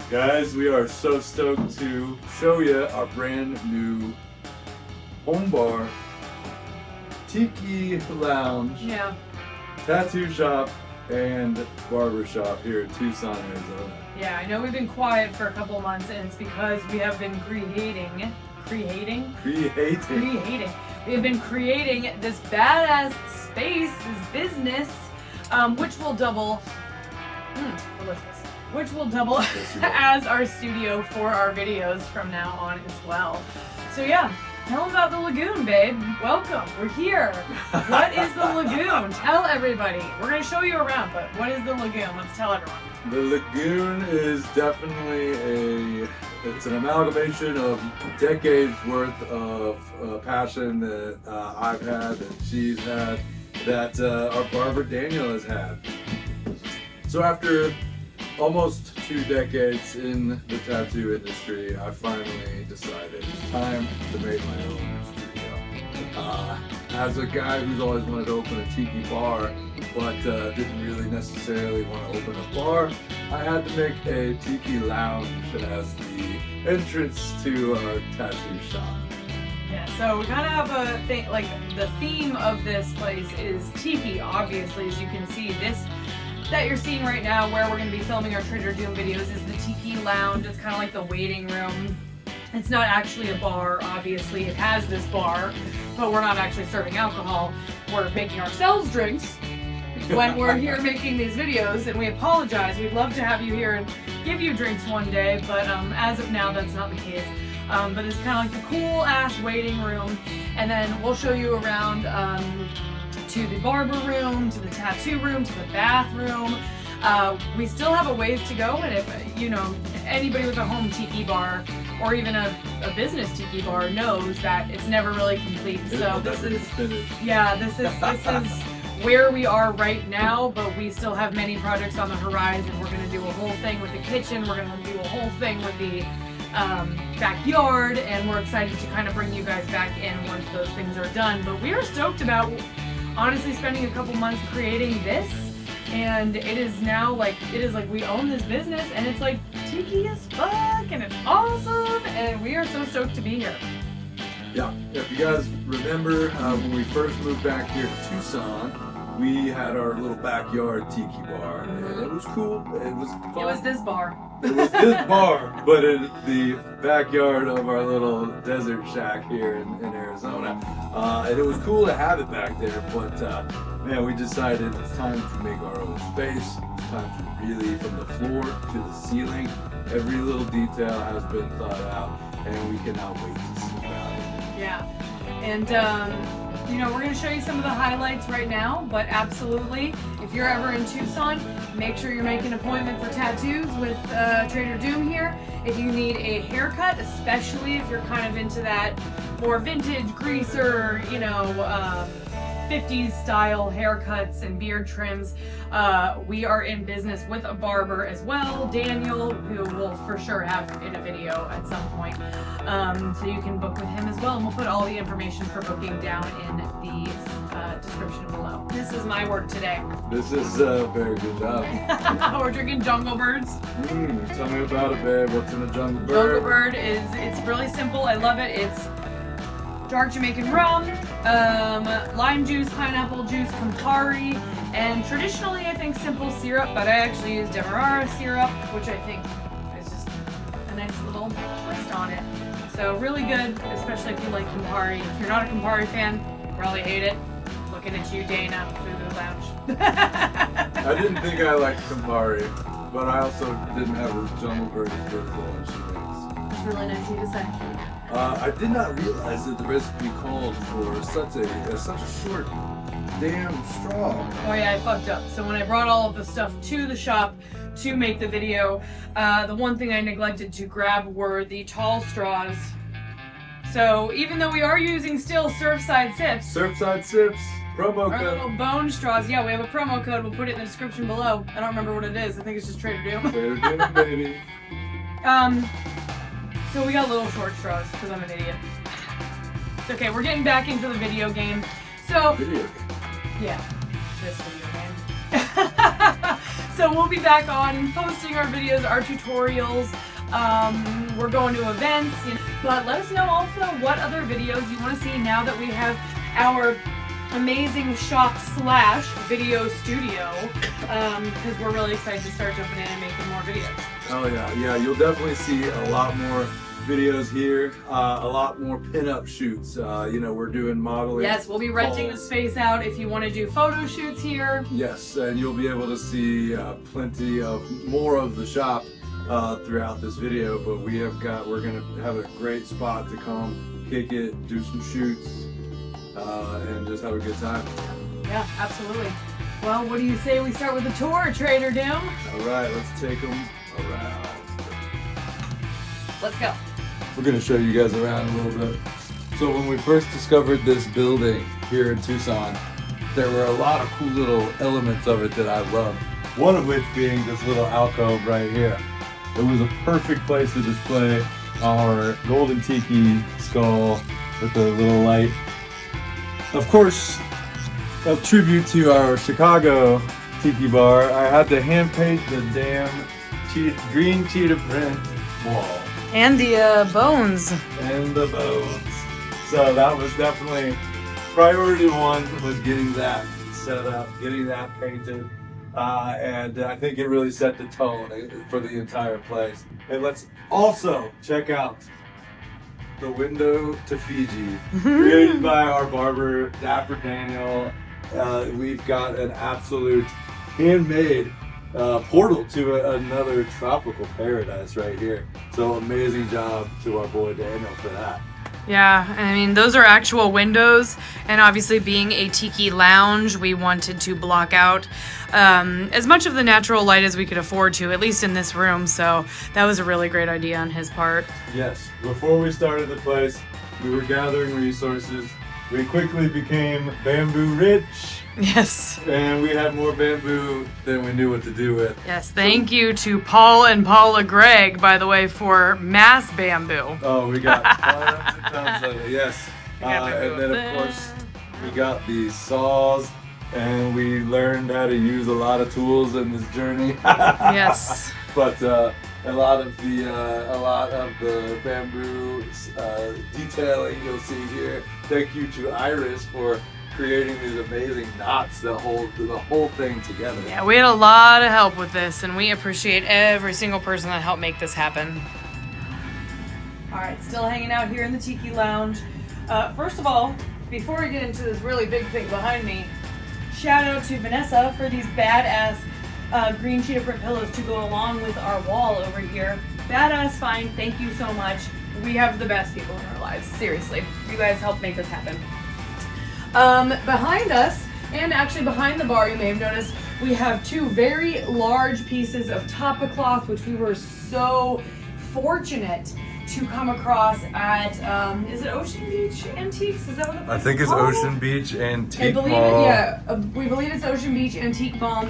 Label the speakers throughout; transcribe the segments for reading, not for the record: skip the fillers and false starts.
Speaker 1: Guys, we are so stoked to show you our brand new home bar, Tiki Lounge, tattoo shop, and barber shop here in Tucson, Arizona.
Speaker 2: Yeah, I know we've been quiet for a couple months, and it's because we have been creating. We have been creating this badass space, this business, which will double. Which will double as our studio for our videos from now on as well. So yeah, tell them about the Lagoon, babe. Welcome, we're here. What is the Lagoon? Tell everybody. We're gonna show you around, but what is the Lagoon? Let's tell everyone.
Speaker 1: The Lagoon is definitely it's an amalgamation of decades worth of passion that I've had, that she's had, that our barber Daniel has had. So after almost 2 decades in the tattoo industry, I finally decided it's time to make my own studio. As a guy who's always wanted to open a tiki bar, but didn't really necessarily want to open a bar, I had to make a tiki lounge as the entrance to our tattoo shop.
Speaker 2: Yeah, so we kind of have a thing, like the theme of this place is tiki, obviously, as you can see. This that you're seeing right now, where we're going to be filming our Trader Doom videos, is the Tiki Lounge. It's kind of like the waiting room. It's not actually a bar, obviously. It has this bar, but we're not actually serving alcohol. We're making ourselves drinks when we're here making these videos, and we apologize. We'd love to have you here and give you drinks one day, but as of now, that's not the case. But it's kind of like the cool-ass waiting room, and then we'll show you around to the barber room, to the tattoo room, to the bathroom. We still have a ways to go, and if you know anybody with a home tiki bar or even a business tiki bar knows that it's never really complete. So this is where we are right now, but we still have many projects on the horizon. We're going to do a whole thing with the kitchen. We're going to do a whole thing with the backyard, and we're excited to kind of bring you guys back in once those things are done. But we are stoked about honestly spending a couple months creating this, and it is like we own this business, and it's like tiki as fuck, and it's awesome, and we are so stoked to be here.
Speaker 1: Yeah, if you guys remember when we first moved back here to Tucson, we had our little backyard tiki bar, and it was cool. It was fun.
Speaker 2: It was this bar.
Speaker 1: It was this bar, but in the backyard of our little desert shack here in Arizona. And it was cool to have it back there, but man, we decided it's time to make our own space. It's time to really, from the floor to the ceiling, every little detail has been thought out, and we cannot wait to see about it.
Speaker 2: Yeah, and you know, we're going to show you some of the highlights right now, but absolutely, if you're ever in Tucson, make sure you're making an appointment for tattoos with Trader Doom here. If you need a haircut, especially if you're kind of into that more vintage, greaser, you know, 50s style haircuts and beard trims, we are in business with a barber as well, Daniel, who we'll for sure have in a video at some point. So you can book with him as well, and we'll put all the information for booking down in the description below. This is my work today.
Speaker 1: This is a very good job.
Speaker 2: We're drinking Jungle Birds.
Speaker 1: Tell me about it, babe. What's in a Jungle Bird?
Speaker 2: Jungle Bird it's really simple. I love it. It's dark Jamaican rum, lime juice, pineapple juice, Campari, and traditionally I think simple syrup, but I actually use Demerara syrup, which I think is just a nice little twist on it. So really good, especially if you like Campari. If you're not a Campari fan, you probably hate it. Looking at you, Dana, Food Lounge.
Speaker 1: I didn't think I liked Campari, but I also didn't have a Jungle Bird as good as the one she makes.
Speaker 2: It's really nice of you to say.
Speaker 1: I did not realize that the recipe called for such a short damn straw.
Speaker 2: Oh yeah, I fucked up. So when I brought all of the stuff to the shop to make the video, the one thing I neglected to grab were the tall straws. So even though we are using still Surfside Sips,
Speaker 1: promo
Speaker 2: our
Speaker 1: code.
Speaker 2: little bone straws, yeah, we have a promo code. We'll put it in the description below. I don't remember what it is. I think it's just Trader Doom.
Speaker 1: Trader Doom, baby.
Speaker 2: So we got little short straws because I'm an idiot. It's okay, we're getting back into the video game. So,
Speaker 1: Video game.
Speaker 2: yeah, this video game. So we'll be back on posting our videos, our tutorials. We're going to events, but let us know also what other videos you want to see now that we have our amazing shop / video studio, because we're really excited to start jumping in and making more videos.
Speaker 1: Oh yeah, you'll definitely see a lot more videos here, a lot more pinup shoots. We're doing modeling.
Speaker 2: Yes, we'll be renting the space out if you want to do photo shoots here.
Speaker 1: Yes, and you'll be able to see plenty of more of the shop throughout this video, but we're gonna have a great spot to come kick it, do some shoots, and just have a good time.
Speaker 2: Yeah, absolutely. Well, what do you say we start with the tour, Trader Dim?
Speaker 1: All right, let's take them around.
Speaker 2: Let's go.
Speaker 1: We're gonna show you guys around a little bit. So when we first discovered this building here in Tucson, there were a lot of cool little elements of it that I loved. One of which being this little alcove right here. It was a perfect place to display our golden tiki skull with the little light. Of course, a tribute to our Chicago tiki bar, I had to hand paint the damn green cheetah print wall.
Speaker 2: And the bones.
Speaker 1: And the bones. So that was definitely priority one, was getting that set up, getting that painted. And I think it really set the tone for the entire place. And let's also check out the window to Fiji, created by our barber, Dapper Daniel. We've got an absolute handmade portal to another tropical paradise right here. So amazing job to our boy Daniel for that.
Speaker 2: Yeah, I mean, those are actual windows, and obviously being a tiki lounge, we wanted to block out as much of the natural light as we could afford to, at least in this room, so that was a really great idea on his part.
Speaker 1: Yes, before we started the place, we were gathering resources. We quickly became bamboo rich.
Speaker 2: Yes.
Speaker 1: And we had more bamboo than we knew what to do with.
Speaker 2: Yes, thank you to Paul and Paula Gregg, by the way, for mass bamboo.
Speaker 1: Oh, we got tons and tons of it, yes. And then, of course, we got these saws, and we learned how to use a lot of tools in this journey.
Speaker 2: Yes.
Speaker 1: But a lot of the bamboo detailing you'll see here. Thank you to Iris for creating these amazing knots that hold the whole thing together.
Speaker 2: Yeah, we had a lot of help with this, and we appreciate every single person that helped make this happen. All right, still hanging out here in the Tiki Lounge. First of all, before we get into this really big thing behind me, shout out to Vanessa for these badass green cheetah print pillows to go along with our wall over here. Badass find, thank you so much. We have the best people in our lives, seriously. You guys helped make this happen. Behind us, and actually behind the bar, you may have noticed, we have two very large pieces of tapa cloth, which we were so fortunate to come across at, is it Ocean Beach Antiques? Is that what
Speaker 1: I think it's
Speaker 2: called?
Speaker 1: Ocean Beach Antique
Speaker 2: I believe
Speaker 1: Mall.
Speaker 2: we believe it's Ocean Beach Antique Mall.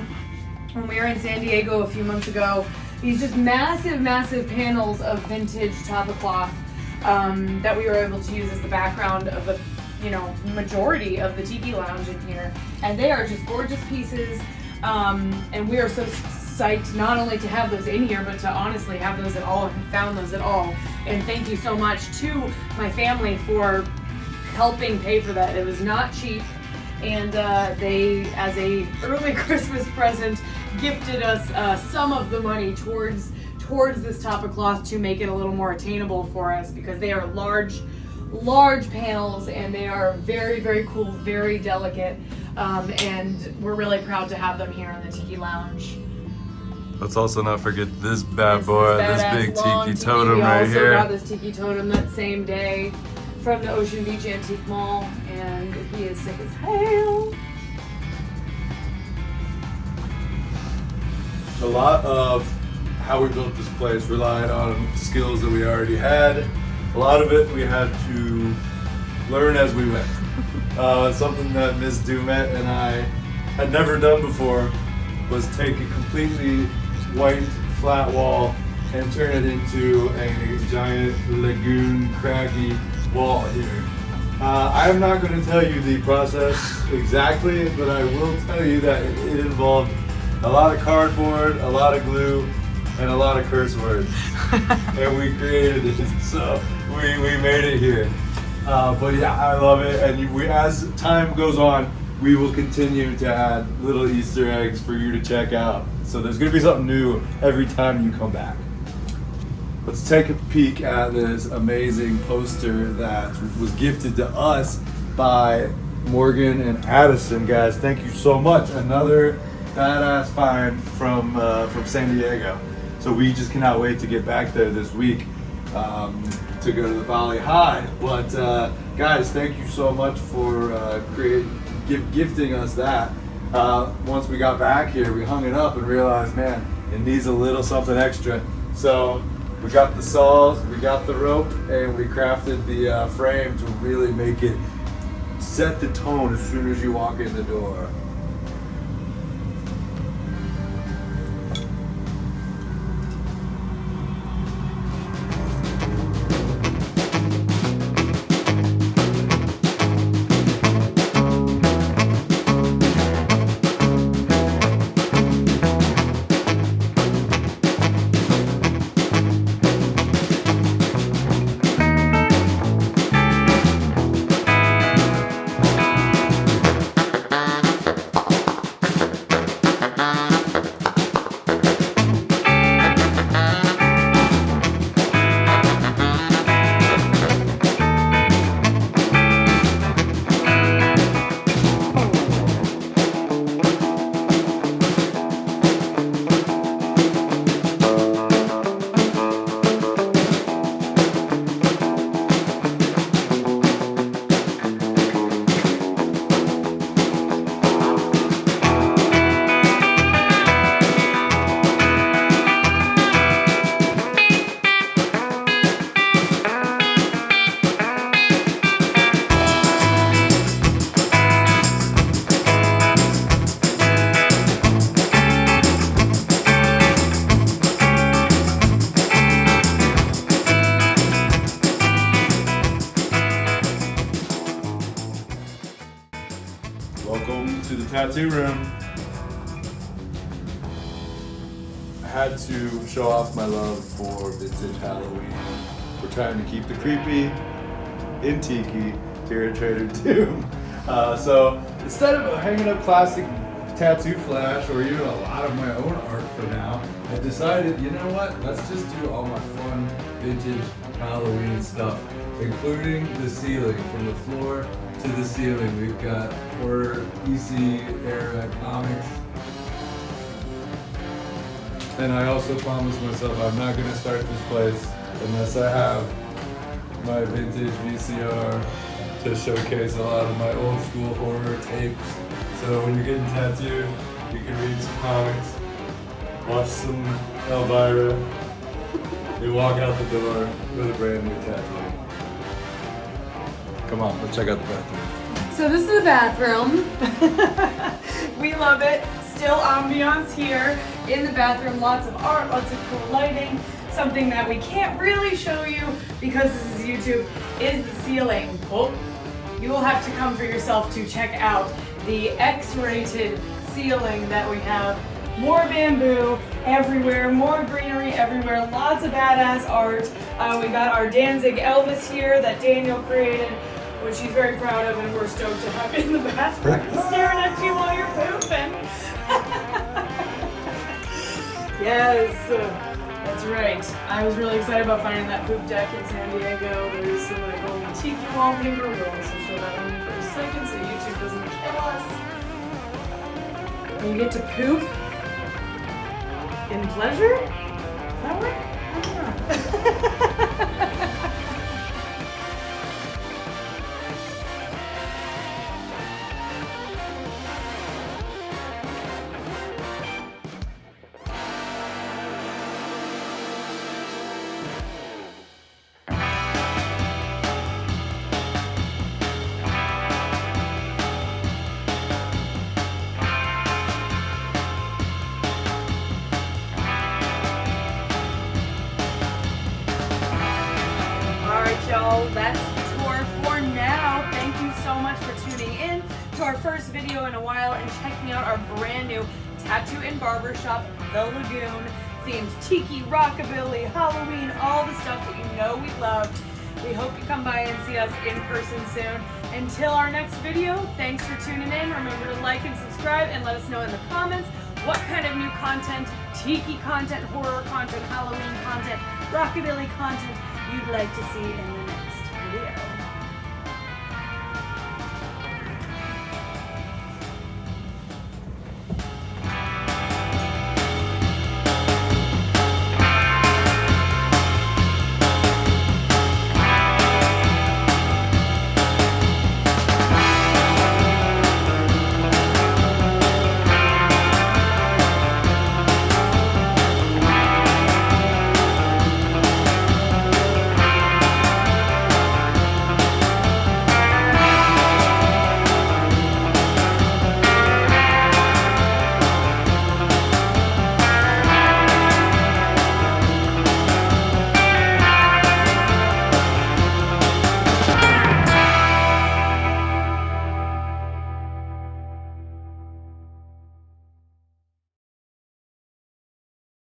Speaker 2: When we were in San Diego a few months ago, these just massive, massive panels of vintage tapa cloth that we were able to use as the background of the majority of the Tiki Lounge in here, and they are just gorgeous pieces, and we are so psyched not only to have those in here, but to honestly have those at all, and found those at all. And thank you so much to my family for helping pay for that. It was not cheap, and they, as a early Christmas present, gifted us some of the money towards this tapa cloth to make it a little more attainable for us, because they are large panels, and they are very, very cool, very delicate, and we're really proud to have them here in the Tiki Lounge.
Speaker 1: Let's also not forget this bad boy, this big
Speaker 2: long
Speaker 1: tiki totem right
Speaker 2: We
Speaker 1: here.
Speaker 2: also got this tiki totem that same day from the Ocean Beach Antique Mall, and he is sick as hell.
Speaker 1: A lot of how we built this place relied on skills that we already had. A lot of it we had to learn as we went. Something that Ms. Dumet and I had never done before was take a completely white flat wall and turn it into a giant lagoon craggy wall here. I'm not going to tell you the process exactly, but I will tell you that it involved a lot of cardboard, a lot of glue, and a lot of curse words. And we created it, so we made it here. But yeah, I love it. And as time goes on, we will continue to add little Easter eggs for you to check out. So there's gonna be something new every time you come back. Let's take a peek at this amazing poster that was gifted to us by Morgan and Addison. Guys, thank you so much. Another badass find from San Diego. So we just cannot wait to get back there this week to go to the Valley High. But guys, thank you so much for gifting us that. Once we got back here, we hung it up and realized, man, it needs a little something extra. So we got the saws, we got the rope, and we crafted the frame to really make it set the tone as soon as you walk in the door. Welcome to the tattoo room. I had to show off my love for vintage Halloween. We're trying to keep the creepy in Tiki here at Trader Doom. So instead of hanging up classic tattoo flash or even a lot of my own art for now, I decided, you know what, let's just do all my fun vintage Halloween stuff, including the ceiling, from the floor to the ceiling. We've got horror EC era comics. And I also promised myself I'm not going to start this place unless I have my vintage VCR to showcase a lot of my old school horror tapes. So when you're getting tattooed, you can read some comics, watch some Elvira, you walk out the door with a brand new tattoo. Come on, let's check out the bathroom.
Speaker 2: So this is the bathroom. We love it. Still ambiance here in the bathroom. Lots of art, lots of cool lighting. Something that we can't really show you because this is YouTube is the ceiling. Oh, you will have to come for yourself to check out the X-rated ceiling that we have. More bamboo everywhere, more greenery everywhere, lots of badass art. We got our Danzig Elvis here that Daniel created, which he's very proud of, and we're stoked to have in the bathroom staring at you while you're pooping. Yes, that's right. I was really excited about finding that poop deck in San Diego. There's some like old Tiki wallpaper. We'll also show that on you for a second so YouTube doesn't kill us. And you get to poop in pleasure? Does that work? I don't know. Y'all, that's the tour for now. Thank you so much for tuning in to our first video in a while and checking out our brand new tattoo and barber shop, The Lagoon, themed tiki, rockabilly, Halloween, all the stuff that you know we love. We hope you come by and see us in person soon. Until our next video, thanks for tuning in. Remember to like and subscribe and let us know in the comments what kind of new content, tiki content, horror content, Halloween content, rockabilly content you'd like to see in the next video.